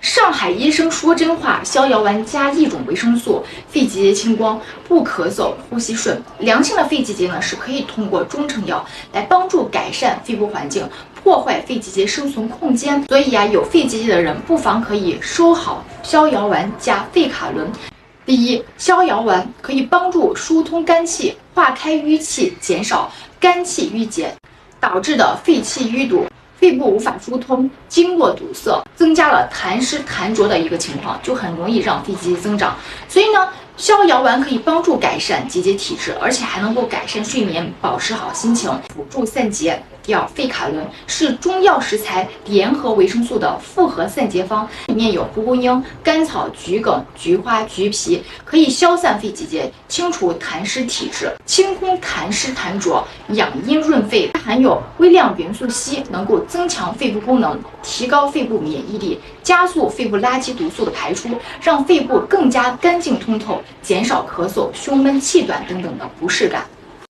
上海医生说真话，逍遥丸加一种维生素，肺结节清光，不咳嗽，呼吸顺。良性的肺结节呢，是可以通过中成药来帮助改善肺部环境，破坏肺结节生存空间。所以有肺结节的人不妨可以收好逍遥丸加费卡伦。第一，逍遥丸可以帮助疏通肝气，化开淤气，减少肝气郁结导致的肺气淤堵。肺部无法疏通，经络堵塞，增加了痰湿痰浊的一个情况，就很容易让肺结节增长。所以呢，逍遥丸可以帮助改善结节体质，而且还能够改善睡眠，保持好心情，辅助散结。第二，费卡伦是中药食材联合维生素的复合散结方，里面有蒲公英、甘草、桔梗、菊花、橘皮，可以消散肺结节，清除痰湿体质，清空痰湿痰浊，养阴润肺。它含有微量元素硒，能够增强肺部功能，提高肺部免疫力，加速肺部垃圾毒素的排出，让肺部更加干净通透，减少咳嗽、胸闷、气短等等的不适感。